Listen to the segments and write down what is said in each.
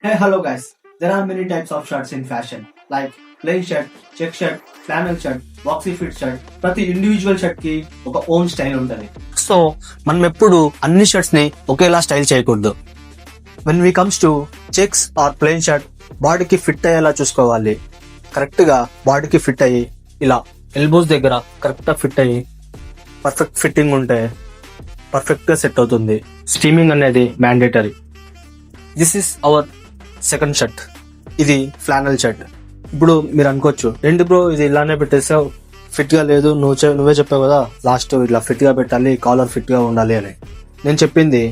Hey, hello guys. There are many types of shirts in fashion, like plain shirt, check shirt, flannel shirt, boxy fit shirt. ప్రతి individual shirt కి ఒక own style ఉంటుంది. So మనం ఎప్పుడు అన్ని shirts ని ఒకేలా స్టైల్ చేయకూడదు. When we comes to checks or plain shirt, బాడీకి ఫిట్ అయ్యేలా చూసుకోవాలి. కరెక్ట్ గా బాడీకి ఫిట్ అయ్యి ఇలా ఎల్బోస్ దగ్గర కరెక్ట్ గా ఫిట్ అయ్యి పర్ఫెక్ట్ ఫిట్టింగ్ ఉంటే పర్ఫెక్ట్ గా సెట్ అవుతుంది. స్టీమింగ్ అనేది mandatory. This is our second shirt. ఇది ఫ్లానల్ షర్ట్. ఇప్పుడు మీరు అనుకోవచ్చు, ఏంటి బ్రో ఇది ఇలానే పెట్టేసావు, ఫిట్ గా లేదు, నువ్వే చెప్పావు కదా లాస్ట్ ఇట్లా ఫిట్ గా పెట్టాలి, కాలర్ ఫిట్ గా ఉండాలి అని. నేను చెప్పింది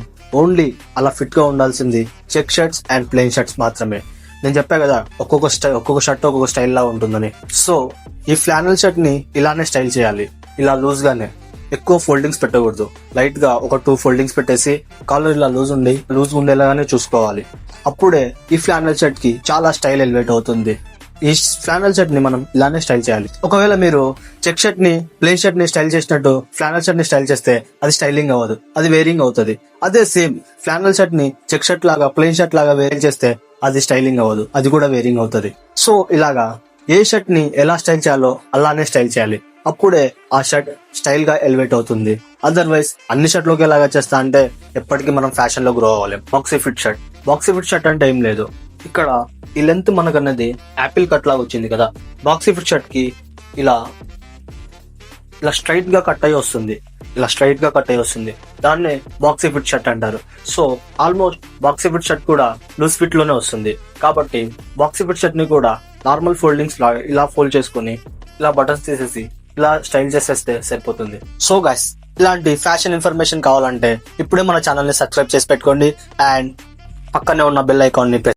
ఓన్లీ అలా ఫిట్ గా ఉండాల్సింది check shirts and plain shirts మాత్రమే. నేను చెప్పా కదా ఒక్కొక్క షర్ట్ ఒక్కొక్క స్టైల్ లా ఉంటుందని. సో ఈ ఫ్లానల్ షర్ట్ ని ఇలానే స్టైల్ చేయాలి, ఇలా లూజ్ గానే. ఎక్కువ ఫోల్డింగ్స్ పెట్టకూడదు. లైట్ గా ఒక 2 ఫోల్డింగ్స్ పెట్టేసి కాలర్ ఇలా లూజ్ ఉండేలాగానే చూసుకోవాలి. అప్పుడే ఈ ఫ్లానల్ షర్ట్ కి చాలా స్టైల్ ఎలివేట్ అవుతుంది. ఈ ఫ్లానల్ షర్ట్ ని మనం ఇలానే స్టైల్ చేయాలి. ఒకవేళ మీరు చెక్ షర్ట్ ని ప్లెయిన్ షర్ట్ ని స్టైల్ చేసినట్టు ఫ్లానల్ షర్ట్ ని స్టైల్ చేస్తే అది స్టైలింగ్ అవ్వదు, అది వేరింగ్ అవుతుంది. అదే సేమ్ ఫ్లానల్ షర్ట్ ని చెక్ షర్ట్ లాగా ప్లెయిన్ షర్ట్ లాగా వేరింగ్ చేస్తే అది స్టైలింగ్ అవ్వదు, అది కూడా వేరింగ్ అవుతుంది. సో ఇలాగా ఏ షర్ట్ ని ఎలా స్టైల్ చేయాలో అలానే స్టైల్ చేయాలి. అప్పుడే ఆ షర్ట్ స్టైల్ గా ఎలివేట్ అవుతుంది. అదర్వైజ్ అన్ని షర్ట్ లోకి ఎలాగా చేస్తా అంటే ఎప్పటికీ మనం ఫ్యాషన్ లో గ్రో అవ్వలేం. బాక్సీ ఫిట్ షర్ట్ అంటే ఏం లేదు, ఇక్కడ ఈ లెంత్ మనకన్నది యాపిల్ కట్ లాగా వచ్చింది కదా. బాక్సీ ఫిట్ షర్ట్ కి ఇలా స్ట్రైట్ గా కట్ అయ్యి వస్తుంది, దాన్నే బాక్సీ ఫిట్ షర్ట్ అంటారు. So almost boxy fit shirt కూడా లూజ్ ఫిట్ లోనే వస్తుంది. కాబట్టి బాక్సీ ఫిట్ షర్ట్ ని కూడా నార్మల్ ఫోల్డింగ్స్ లాగా ఇలా ఫోల్డ్ చేసుకుని ఇలా బటన్స్ తీసేసి ఇలా స్టైల్ చేసేస్తే సరిపోతుంది. సో గైస్, ఇలాంటి ఫ్యాషన్ ఇన్ఫర్మేషన్ కావాలంటే ఇప్పుడే మన ఛానల్ ని సబ్స్క్రైబ్ చేసి పెట్టుకోండి అండ్ పక్కనే ఉన్న బెల్ ఐకాన్ ని